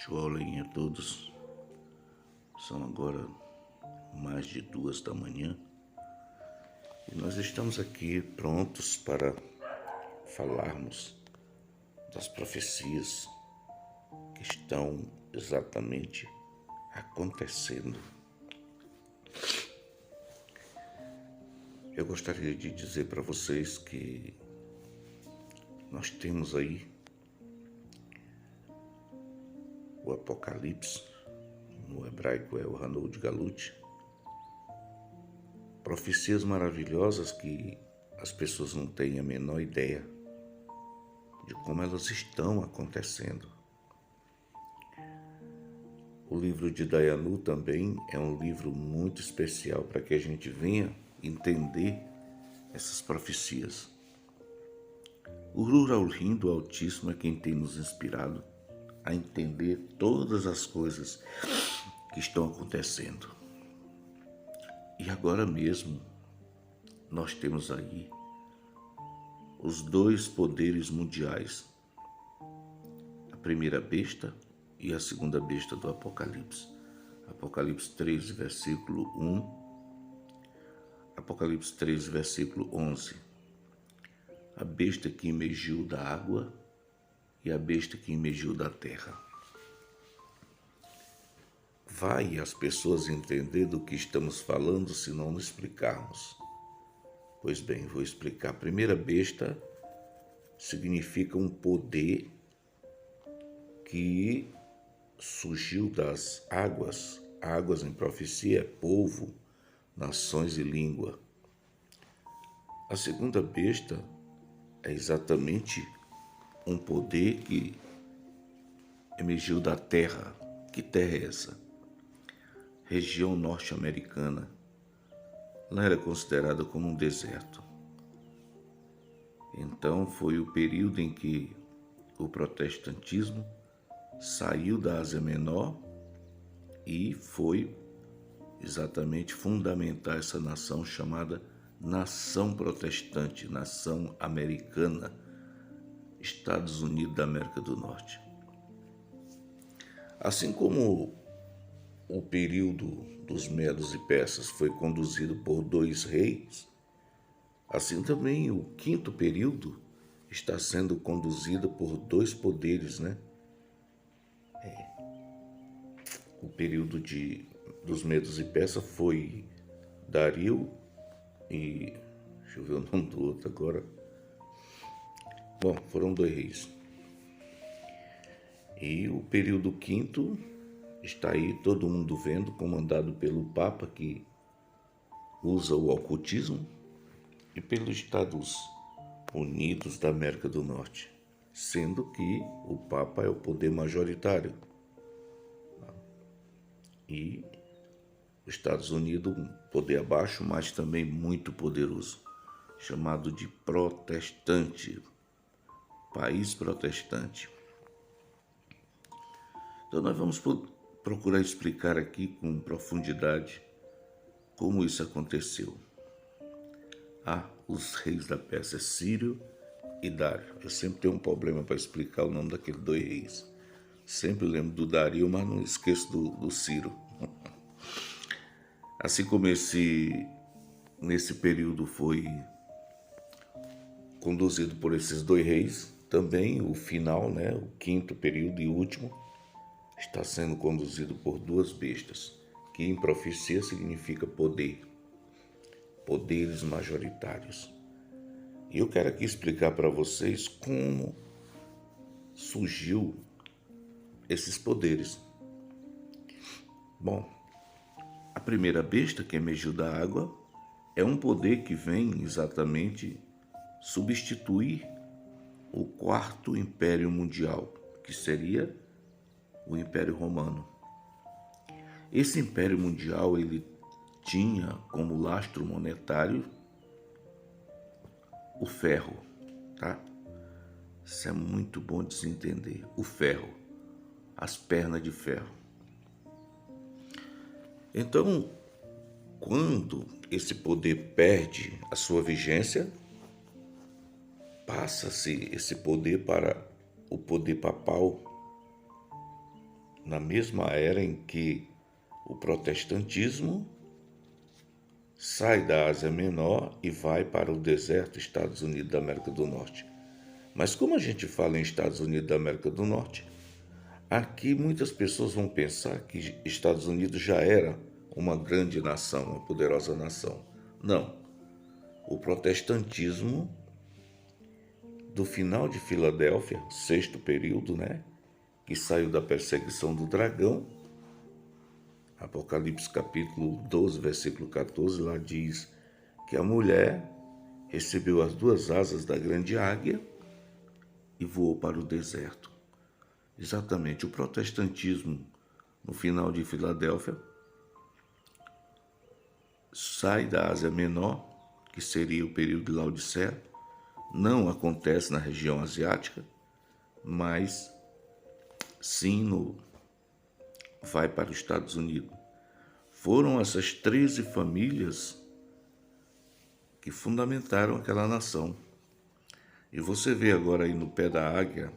Joinha a todos, são agora mais de 2 da manhã e nós estamos aqui prontos para falarmos das profecias que estão exatamente acontecendo. Eu gostaria de dizer para vocês que nós temos aí o Apocalipse, no hebraico é o Hanud Galut, profecias maravilhosas que as pessoas não têm a menor ideia de como elas estão acontecendo. O livro de Dayanu também é um livro muito especial para que a gente venha entender essas profecias. O Ruraulrim do Altíssimo é quem tem nos inspirado a entender todas as coisas que estão acontecendo. E agora mesmo nós temos aí os dois poderes mundiais, a primeira besta e a segunda besta do Apocalipse. Apocalipse 13, versículo 1, Apocalipse 13, versículo 11. A besta que emergiu da água e a besta que emergiu da terra. Vai as pessoas entender do que estamos falando se não explicarmos? Pois bem, vou explicar. A primeira besta significa um poder que surgiu das águas. Águas em profecia é povo, nações e língua. A segunda besta é exatamente um poder que emergiu da terra. Que terra é essa? Região norte-americana. Lá era considerada como um deserto. Então foi o período em que o protestantismo saiu da Ásia Menor e foi exatamente fundamentar essa nação chamada Nação Protestante, Nação Americana, Estados Unidos da América do Norte. Assim como o período dos Medos e Persas foi conduzido por 2 reis, assim também o 5º período está sendo conduzido por 2 poderes, né? O período dos Medos e Persas foi Dario e... deixa eu ver o nome do outro agora. Bom, foram 2 reis. E o período 5º está aí todo mundo vendo, comandado pelo Papa, que usa o ocultismo, e pelos Estados Unidos da América do Norte, sendo que o Papa é o poder majoritário. E os Estados Unidos, um poder abaixo, mas também muito poderoso, chamado de protestante, país protestante. Então nós vamos procurar explicar aqui com profundidade como isso aconteceu. Os reis da Pérsia, Círio e Dário. Eu sempre tenho um problema para explicar o nome daqueles 2 reis. Sempre lembro do Dario, mas não esqueço do Ciro. Assim como nesse período foi conduzido por esses 2 reis, também o final, né, o 5º período e último, está sendo conduzido por 2 bestas, que em profecia significa poder, poderes majoritários. E eu quero aqui explicar para vocês como surgiu esses poderes. Bom, a primeira besta, que emergiu da água, é um poder que vem exatamente substituir o 4º Império Mundial, que seria o Império Romano. Esse Império Mundial, ele tinha como lastro monetário o ferro, tá? Isso é muito bom de se entender. O ferro, as pernas de ferro. Então, quando esse poder perde a sua vigência, passa-se esse poder para o poder papal, na mesma era em que o protestantismo sai da Ásia Menor e vai para o deserto Estados Unidos da América do Norte. Mas como a gente fala em Estados Unidos da América do Norte, aqui muitas pessoas vão pensar que Estados Unidos já era uma grande nação, uma poderosa nação. Não. O protestantismo do final de Filadélfia, sexto período, né, que saiu da perseguição do dragão, Apocalipse capítulo 12, versículo 14, lá diz que a mulher recebeu as duas asas da grande águia e voou para o deserto. Exatamente, o protestantismo no final de Filadélfia sai da Ásia Menor, que seria o período de Laodiceia, não acontece na região asiática, mas sim vai para os Estados Unidos. Foram essas 13 famílias que fundamentaram aquela nação. E você vê agora aí no pé da águia,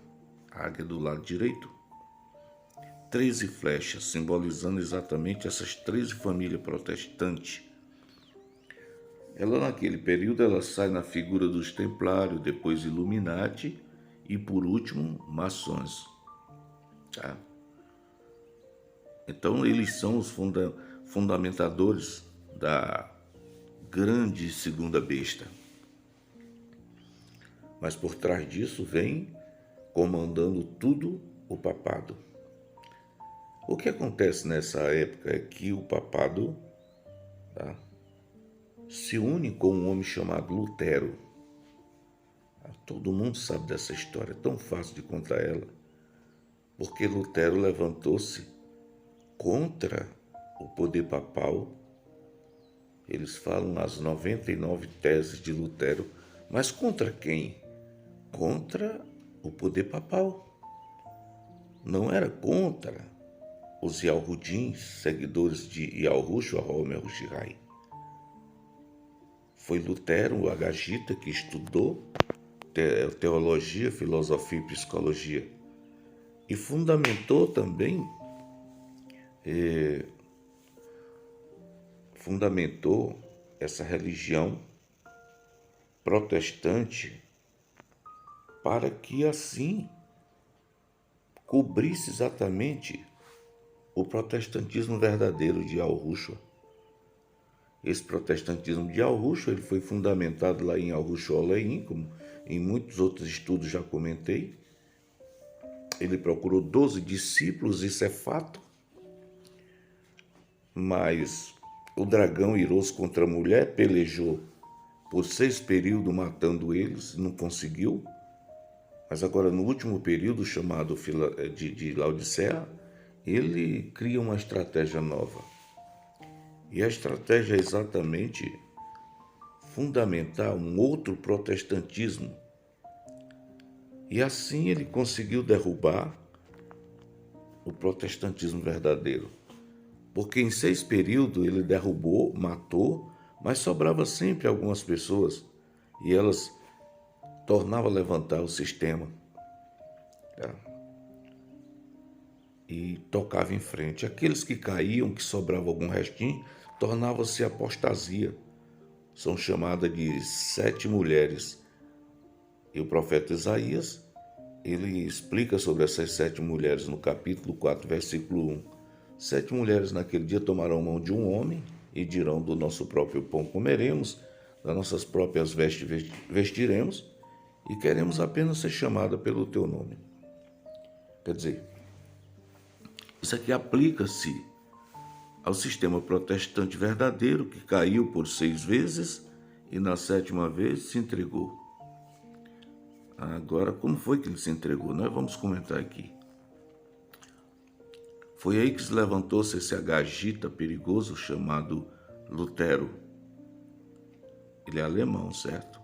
a águia do lado direito, 13 flechas, simbolizando exatamente essas 13 famílias protestantes. Ela, naquele período, ela sai na figura dos templários, depois Illuminati e, por último, maçons. Tá? Então, eles são os fundamentadores da grande segunda besta. Mas por trás disso vem comandando tudo o papado. O que acontece nessa época é que o papado, tá, se une com um homem chamado Lutero. Todo mundo sabe dessa história, é tão fácil de contar ela, porque Lutero levantou-se contra o poder papal. Eles falam as 99 teses de Lutero, mas contra quem? Contra o poder papal. Não era contra os Yalhudins, seguidores de Yahushua HaMashiach. Foi Lutero, o agagita, que estudou teologia, filosofia e psicologia e fundamentou também essa religião protestante para que assim cobrisse exatamente o protestantismo verdadeiro de Yahushua. Esse protestantismo de Yahushua, ele foi fundamentado lá em Yahushua Oleim, como em muitos outros estudos já comentei. Ele procurou 12 discípulos, isso é fato. Mas o dragão irou-se contra a mulher, pelejou por 6 períodos matando eles, não conseguiu. Mas agora no último período, chamado de Laodiceia, ele cria uma estratégia nova. E a estratégia é exatamente fundamentar um outro protestantismo. E assim ele conseguiu derrubar o protestantismo verdadeiro. Porque em 6 períodos ele derrubou, matou, mas sobrava sempre algumas pessoas e elas tornavam a levantar o sistema. Tá? E tocava em frente. Aqueles que caíam, que sobrava algum restinho, tornava-se apostasia. São chamadas de 7 mulheres. E o profeta Isaías, ele explica sobre essas 7 mulheres no capítulo 4, versículo 1. 7 mulheres naquele dia tomarão mão de um homem e dirão: do nosso próprio pão comeremos, das nossas próprias vestes vestiremos, e queremos apenas ser chamada pelo teu nome. Quer dizer, isso aqui aplica-se ao sistema protestante verdadeiro, que caiu por 6 vezes e na 7ª vez se entregou. Agora, como foi que ele se entregou? Nós vamos comentar aqui. Foi aí que se levantou-se esse agagita perigoso chamado Lutero. Ele é alemão, certo?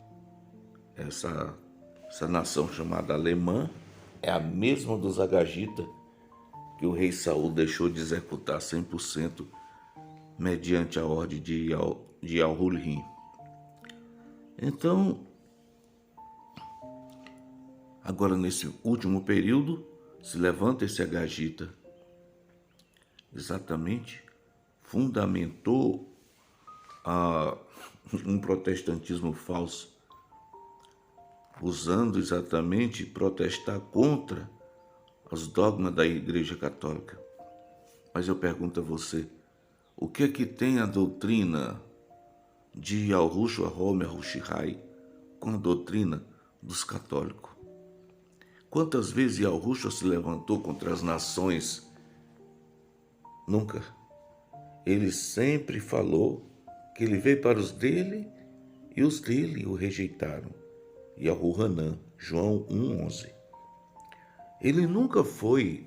Essa nação chamada alemã é a mesma dos agagita que o rei Saul deixou de executar 100% mediante a ordem de Al-Hulhin. Então, agora nesse último período, se levanta esse agagita exatamente fundamentou um protestantismo falso, usando exatamente protestar contra os dogmas da Igreja Católica. Mas eu pergunto a você, o que é que tem a doutrina de Yahushua HaMashiach com a doutrina dos católicos? Quantas vezes Yahushua se levantou contra as nações? Nunca. Ele sempre falou que ele veio para os dele e os dele o rejeitaram. Yahuanã, João 1,11. Ele nunca foi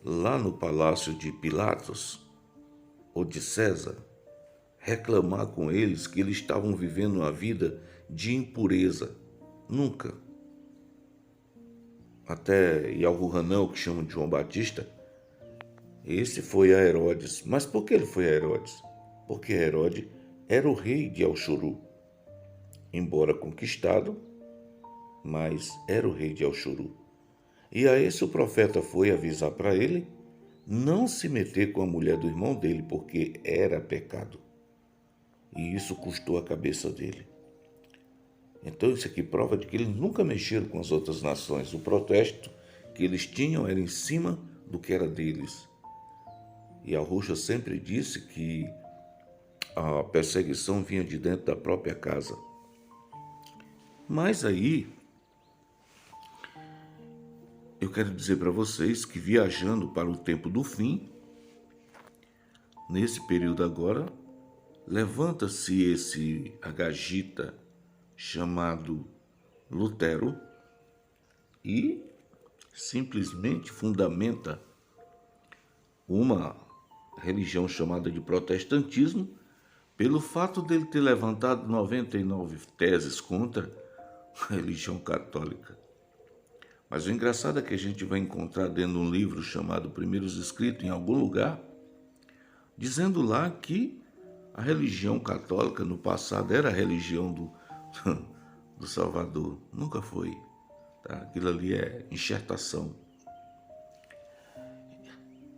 lá no palácio de Pilatos ou de César reclamar com eles que eles estavam vivendo uma vida de impureza. Nunca. Até Yahuanã, o que chamam de João Batista, esse foi a Herodes. Mas por que ele foi a Herodes? Porque Herodes era o rei de Alxuru. Embora conquistado, mas era o rei de Alxuru. E a esse o profeta foi avisar para ele não se meter com a mulher do irmão dele, porque era pecado. E isso custou a cabeça dele. Então isso aqui prova de que eles nunca mexeram com as outras nações. O protesto que eles tinham era em cima do que era deles. E Yahushua sempre disse que a perseguição vinha de dentro da própria casa. Mas aí, eu quero dizer para vocês que viajando para o tempo do fim, nesse período agora, levanta-se esse agagita chamado Lutero e simplesmente fundamenta uma religião chamada de protestantismo pelo fato dele ter levantado 99 teses contra a religião católica. Mas o engraçado é que a gente vai encontrar dentro de um livro chamado Primeiros Escritos, em algum lugar, dizendo lá que a religião católica no passado era a religião do Salvador. Nunca foi. Tá? Aquilo ali é enxertação.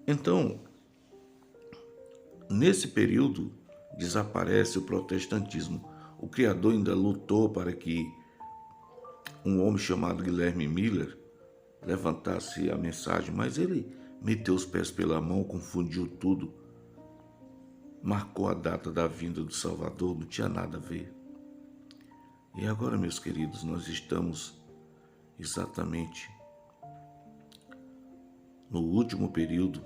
Então, nesse período, desaparece o protestantismo. O Criador ainda lutou para que um homem chamado Guilherme Miller levantasse a mensagem, mas ele meteu os pés pela mão, confundiu tudo, marcou a data da vinda do Salvador, não tinha nada a ver. E agora, meus queridos, nós estamos exatamente no último período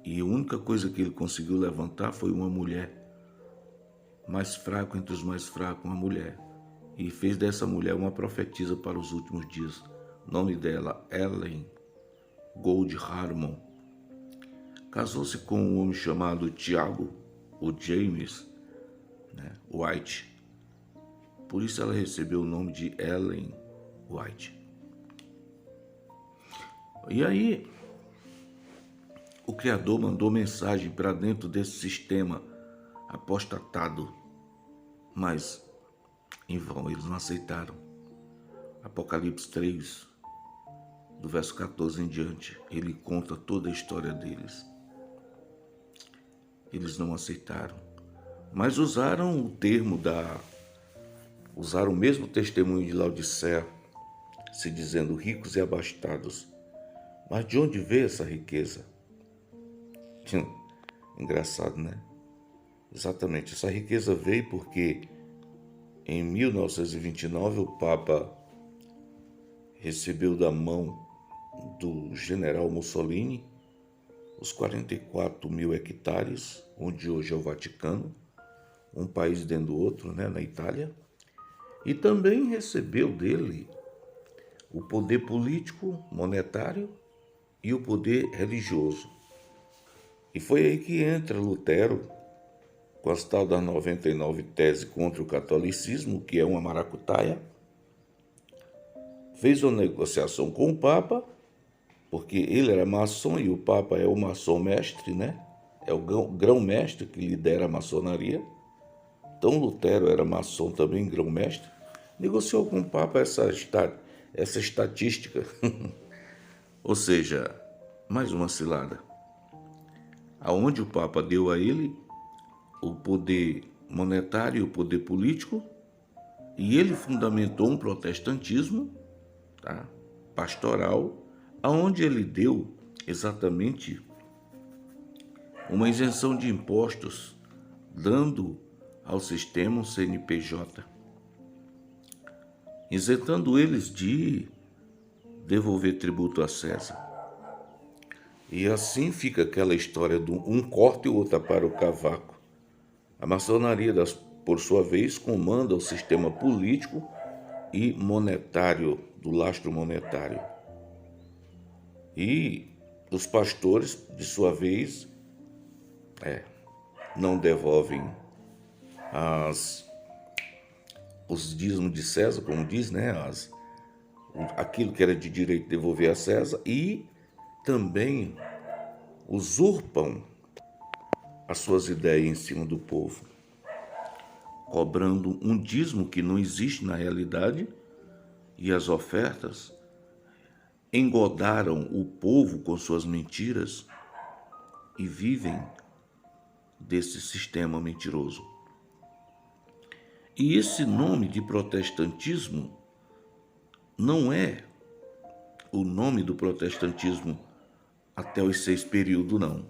e a única coisa que ele conseguiu levantar foi uma mulher, mais fraco entre os mais fracos, uma mulher. E fez dessa mulher uma profetisa para os últimos dias. O nome dela, Ellen Gold Harmon. Casou-se com um homem chamado Tiago, ou James, White. Por isso ela recebeu o nome de Ellen White. E aí, o Criador mandou mensagem para dentro desse sistema apostatado, mas em vão, eles não aceitaram. Apocalipse 3, do verso 14 em diante, ele conta toda a história deles. Eles não aceitaram, mas usaram usaram o mesmo testemunho de Laodiceia, se dizendo ricos e abastados. Mas de onde veio essa riqueza? Engraçado, né? Exatamente, essa riqueza veio porque em 1929, o Papa recebeu da mão do general Mussolini os 44 mil hectares, onde hoje é o Vaticano, um país dentro do outro, na Itália, e também recebeu dele o poder político, monetário e o poder religioso. E foi aí que entra Lutero, com as tal das 99 teses contra o catolicismo, que é uma maracutaia, fez uma negociação com o Papa, porque ele era maçom e o Papa é o maçom mestre, É o grão-mestre que lidera a maçonaria. Então Lutero era maçom também, grão-mestre. Negociou com o Papa essa estatística. Ou seja, mais uma cilada. aonde o Papa deu a ele o poder monetário e o poder político, e ele fundamentou um protestantismo, tá, pastoral, aonde ele deu exatamente uma isenção de impostos, dando ao sistema um CNPJ, isentando eles de devolver tributo a César. E assim fica aquela história de um corta e o outro para o cavaco. A maçonaria, por sua vez, comanda o sistema político e monetário, do lastro monetário. E os pastores, de sua vez, não devolvem os dízimos de César, como diz, né? Aquilo que era de direito de devolver a César, e também usurpam as suas ideias em cima do povo, cobrando um dízimo que não existe na realidade, e as ofertas engodaram o povo com suas mentiras e vivem desse sistema mentiroso. E esse nome de protestantismo não é o nome do protestantismo até os 6 períodos, não.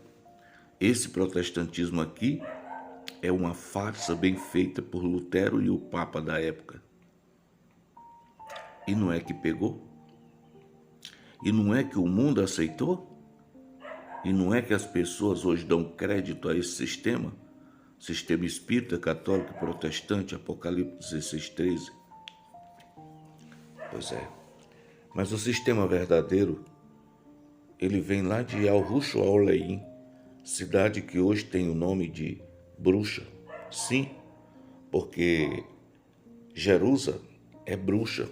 Esse protestantismo aqui é uma farsa bem feita por Lutero e o Papa da época. E não é que pegou? E não é que o mundo aceitou? E não é que as pessoas hoje dão crédito a esse sistema espírita, católico e protestante, Apocalipse 16:13? Pois é. Mas o sistema verdadeiro, ele vem lá de Al-Rush-Al-Lein, cidade que hoje tem o nome de bruxa. Sim, porque Jerusa é bruxa.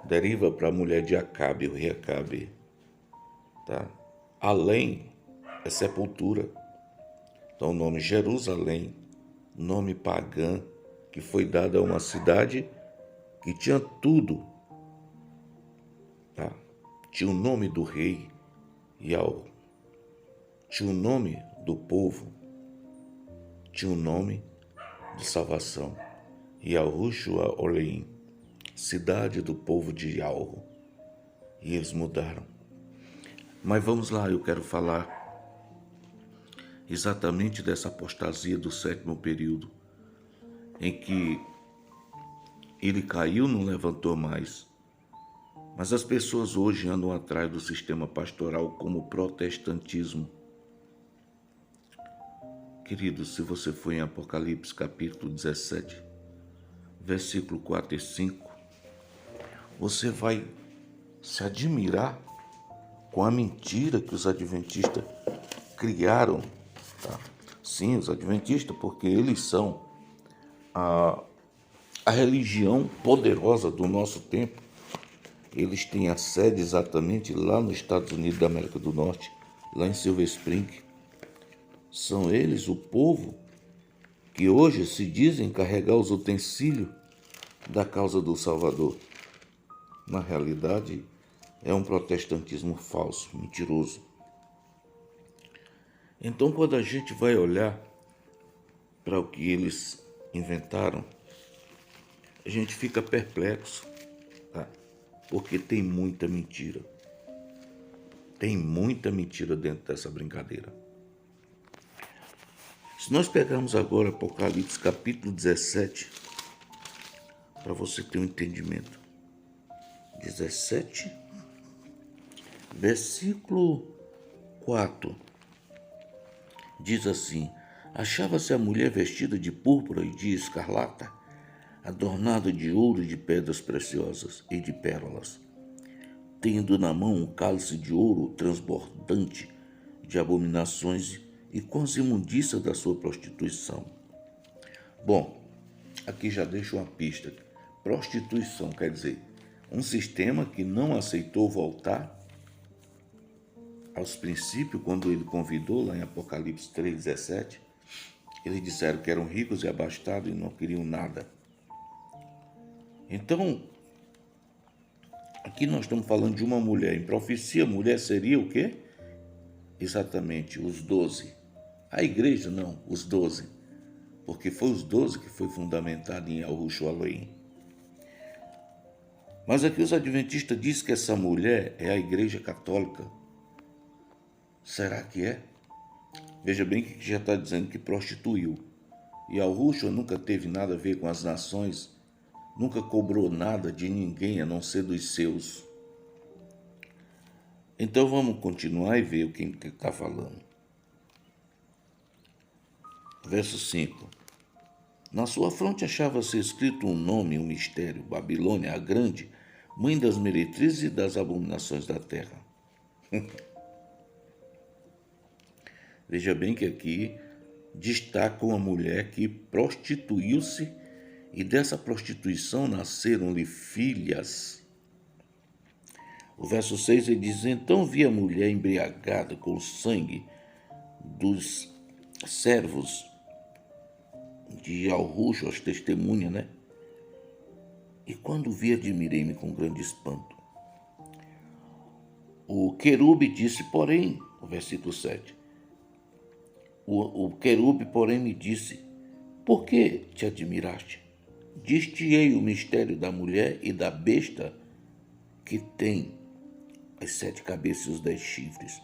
Deriva para a mulher de Acabe, o rei Acabe. Tá? Além é sepultura. Então o nome Jerusalém, nome pagã, que foi dado a uma cidade que tinha tudo. Tá? Tinha o nome do rei, tinha o nome do povo, tinha o nome de salvação. Yahushua-Oleim, cidade do povo de Yalro. E eles mudaram. Mas vamos lá, eu quero falar exatamente dessa apostasia do 7º período, em que ele caiu, não levantou mais. Mas as pessoas hoje andam atrás do sistema pastoral como protestantismo. Querido, se você for em Apocalipse capítulo 17, versículo 4 e 5, você vai se admirar com a mentira que os adventistas criaram. Tá? Sim, os adventistas, porque eles são a religião poderosa do nosso tempo. Eles têm a sede exatamente lá nos Estados Unidos da América do Norte, lá em Silver Spring. São eles o povo que hoje se dizem carregar os utensílios da causa do Salvador. Na realidade, é um protestantismo falso, mentiroso. Então, quando a gente vai olhar para o que eles inventaram, a gente fica perplexo, tá? Porque tem muita mentira. Tem muita mentira dentro dessa brincadeira. Se nós pegarmos agora Apocalipse capítulo 17, para você ter um entendimento. 17, versículo 4, diz assim: achava-se a mulher vestida de púrpura e de escarlata, adornada de ouro e de pedras preciosas e de pérolas, tendo na mão um cálice de ouro transbordante de abominações e com as imundícias da sua prostituição. Bom, aqui já deixo uma pista. Prostituição quer dizer um sistema que não aceitou voltar aos princípios, quando ele convidou lá em Apocalipse 3:17, eles disseram que eram ricos e abastados e não queriam nada. Então, aqui nós estamos falando de uma mulher. Em profecia, mulher seria o quê? exatamente os 12. A igreja não, os 12. Porque foi os 12 que foi fundamentado em Yahushua Elohim. Mas aqui os adventistas dizem que essa mulher é a igreja católica. Será que é? Veja bem que já está dizendo que prostituiu. E Yahushua nunca teve nada a ver com as nações, nunca cobrou nada de ninguém a não ser dos seus. Então vamos continuar e ver o que ele está falando. Verso 5. Na sua fronte achava-se escrito um nome, um mistério, Babilônia a Grande, mãe das meretrizes e das abominações da terra. Veja bem que aqui destaca uma mulher que prostituiu-se e dessa prostituição nasceram-lhe filhas. O verso 6 ele diz, então vi a mulher embriagada com o sangue dos servos de Yahushua, as testemunhas, né? E quando vi, admirei-me com grande espanto. O querube disse, porém, o versículo 7, o querube, porém, me disse, por que te admiraste? Diz-te-ei o mistério da mulher e da besta que tem as 7 cabeças e os 10 chifres,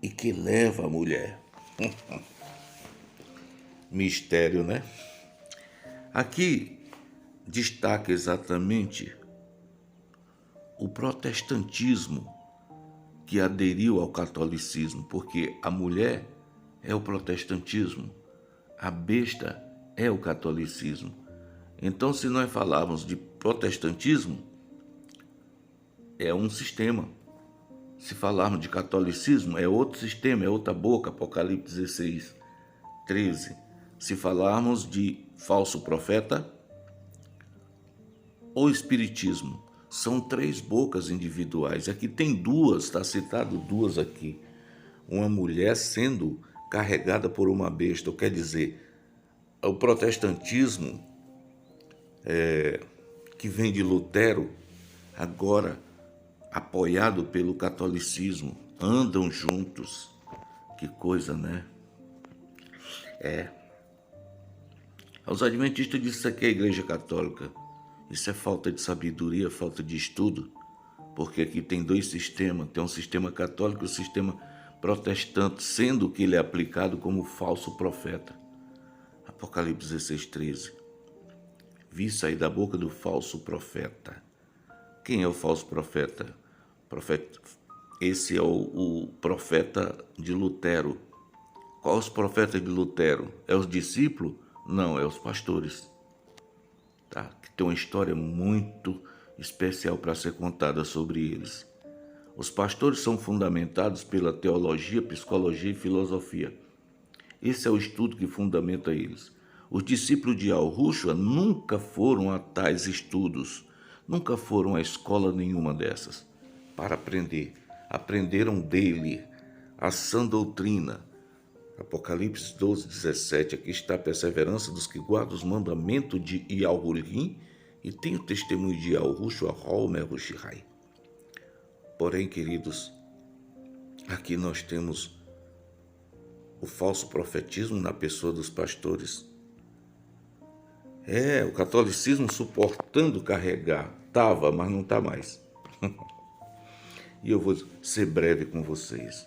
e que leva a mulher. Mistério, né? Aqui destaca exatamente o protestantismo que aderiu ao catolicismo, porque a mulher é o protestantismo, a besta é o catolicismo. Então, se nós falarmos de protestantismo, é um sistema. Se falarmos de catolicismo, é outro sistema, é outra boca, Apocalipse 16, 13. Se falarmos de falso profeta ou espiritismo, são 3 bocas individuais. Aqui tem 2, está citado 2 aqui. Uma mulher sendo carregada por uma besta, quer dizer, o protestantismo que vem de Lutero, agora apoiado pelo catolicismo, andam juntos. Que coisa, né? Os adventistas dizem que isso aqui é a igreja católica. Isso é falta de sabedoria, falta de estudo, porque aqui tem 2 sistemas, tem um sistema católico e um sistema protestante, sendo que ele é aplicado como falso profeta. Apocalipse 16, 13. Vi sair da boca do falso profeta. Quem é o falso profeta? Esse é o profeta de Lutero. Qual os profetas de Lutero? É os discípulos? Não, é os pastores. Tá? Que tem uma história muito especial para ser contada sobre eles. Os pastores são fundamentados pela teologia, psicologia e filosofia. Esse é o estudo que fundamenta eles. Os discípulos de Yahushua nunca foram a tais estudos, nunca foram a escola nenhuma dessas para aprender. Aprenderam dele a sã doutrina. Apocalipse 12, 17, aqui está a perseverança dos que guardam os mandamentos de Yahurim e tem o testemunho de Yahushua Homer Shirai. Porém, queridos, aqui nós temos o falso profetismo na pessoa dos pastores. O catolicismo suportando carregar. Estava, mas não está mais. E eu vou ser breve com vocês.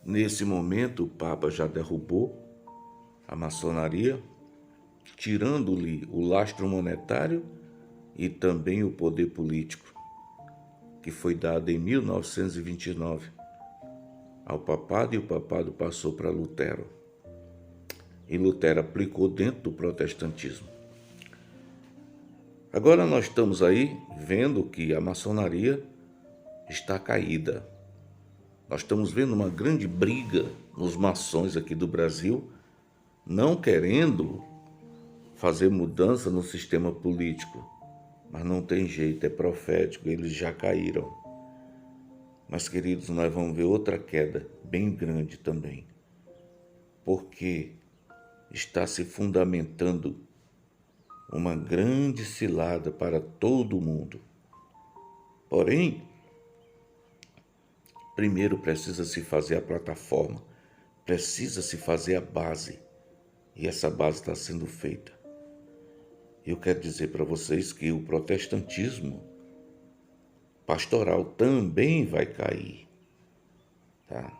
Nesse momento, o Papa já derrubou a maçonaria, tirando-lhe o lastro monetário e também o poder político, que foi dado em 1929 ao papado, e o papado passou para Lutero. E Lutero aplicou dentro do protestantismo. Agora nós estamos aí vendo que a maçonaria está caída. Nós estamos vendo uma grande briga nos maçons aqui do Brasil, não querendo fazer mudança no sistema político. Mas não tem jeito, é profético, eles já caíram. Mas, queridos, nós vamos ver outra queda bem grande também. Porque está se fundamentando uma grande cilada para todo mundo. Porém, primeiro precisa se fazer a plataforma, precisa se fazer a base. E essa base está sendo feita. Eu quero dizer para vocês que o protestantismo pastoral também vai cair. Tá?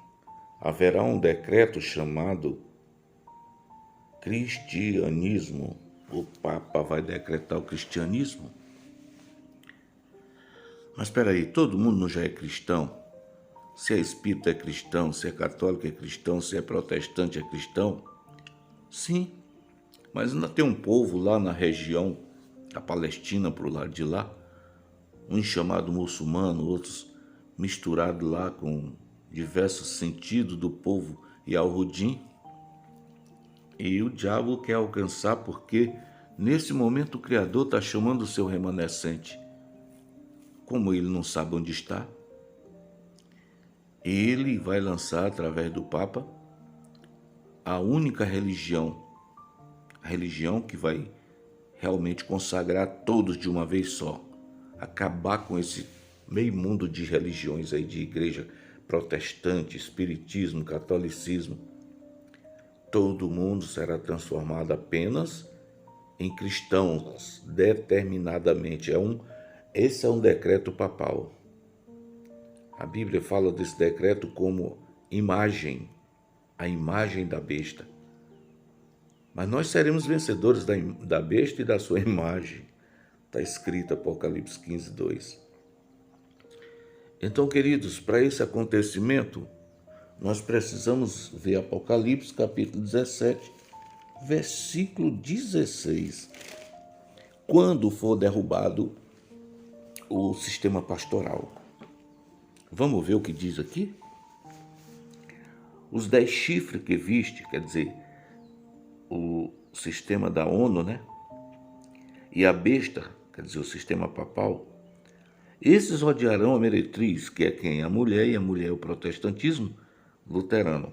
Haverá um decreto chamado cristianismo. O Papa vai decretar o cristianismo. Mas espera aí, todo mundo não já é cristão? Se é espírita é cristão, se é católico é cristão, se é protestante é cristão? Sim, mas ainda tem um povo lá na região da Palestina, pro lado de lá, uns chamados muçulmano, outros misturados lá com diversos sentidos do povo Yahudim. E o diabo quer alcançar porque nesse momento o Criador está chamando o seu remanescente. Como ele não sabe onde está, ele vai lançar através do Papa a única religião, a religião que vai realmente consagrar todos de uma vez só, acabar com esse meio mundo de religiões aí, de igreja protestante, espiritismo, catolicismo. Todo mundo será transformado apenas em cristãos, determinadamente. Esse é um decreto papal. A Bíblia fala desse decreto como imagem, a imagem da besta. Mas nós seremos vencedores da besta e da sua imagem. Está escrito Apocalipse 15, 2. Então, queridos, para esse acontecimento, nós precisamos ver Apocalipse capítulo 17, versículo 16. Quando for derrubado o sistema pastoral. Vamos ver o que diz aqui? Os 10 chifres que viste, quer dizer, o sistema da ONU, né? E a besta, quer dizer, o sistema papal, esses odiarão a meretriz, que é quem? A mulher, e a mulher é o protestantismo luterano.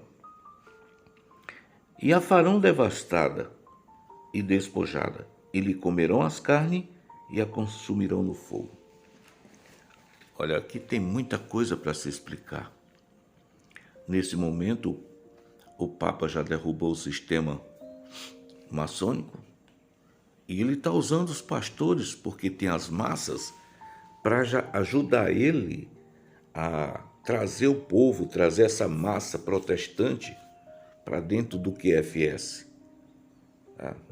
E a farão devastada e despojada, e lhe comerão as carnes e a consumirão no fogo. Olha, aqui tem muita coisa para se explicar. Nesse momento, o Papa já derrubou o sistema maçônico e ele está usando os pastores, porque tem as massas, para ajudar ele a trazer o povo, trazer essa massa protestante para dentro do QFS.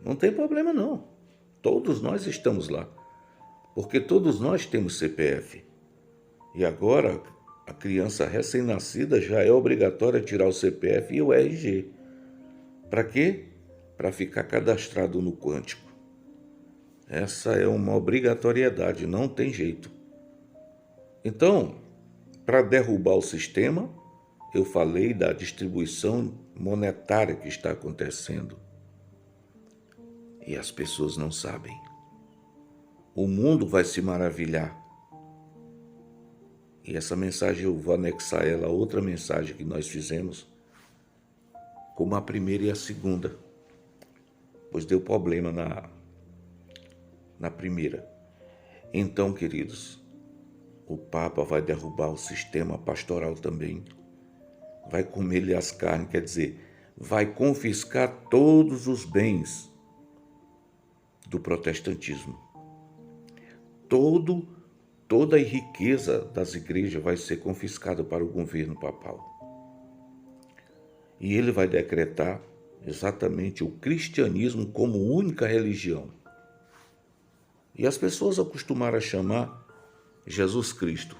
Não tem problema não, todos nós estamos lá, porque todos nós temos CPF. E agora, a criança recém-nascida já é obrigatória tirar o CPF e o RG. Para quê? Para ficar cadastrado no quântico. Essa é uma obrigatoriedade, não tem jeito. Então, para derrubar o sistema, eu falei da distribuição monetária que está acontecendo. E as pessoas não sabem. O mundo vai se maravilhar. E essa mensagem eu vou anexar ela a outra mensagem que nós fizemos, como a primeira e a segunda, pois deu problema na primeira. Então, queridos, o Papa vai derrubar o sistema pastoral também, vai comer-lhe as carnes, quer dizer, vai confiscar todos os bens do protestantismo. Toda a riqueza das igrejas vai ser confiscada para o governo papal. E ele vai decretar exatamente o cristianismo como única religião. E as pessoas acostumaram a chamar Jesus Cristo,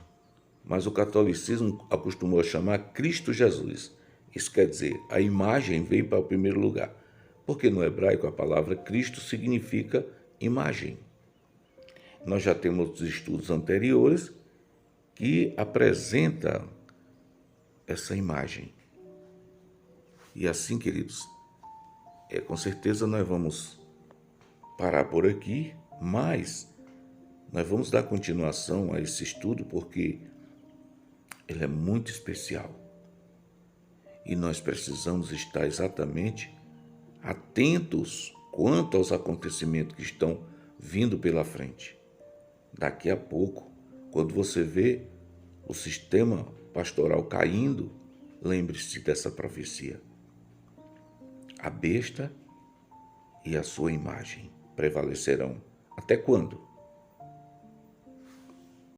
mas o catolicismo acostumou a chamar Cristo Jesus. Isso quer dizer, a imagem veio para o primeiro lugar, porque no hebraico a palavra Cristo significa imagem. Nós já temos estudos anteriores que apresentam essa imagem. E assim, queridos, com certeza nós vamos parar por aqui, mas nós vamos dar continuação a esse estudo porque ele é muito especial. E nós precisamos estar exatamente atentos quanto aos acontecimentos que estão vindo pela frente. Daqui a pouco, quando você vê o sistema pastoral caindo, lembre-se dessa profecia. A besta e a sua imagem prevalecerão. Até quando?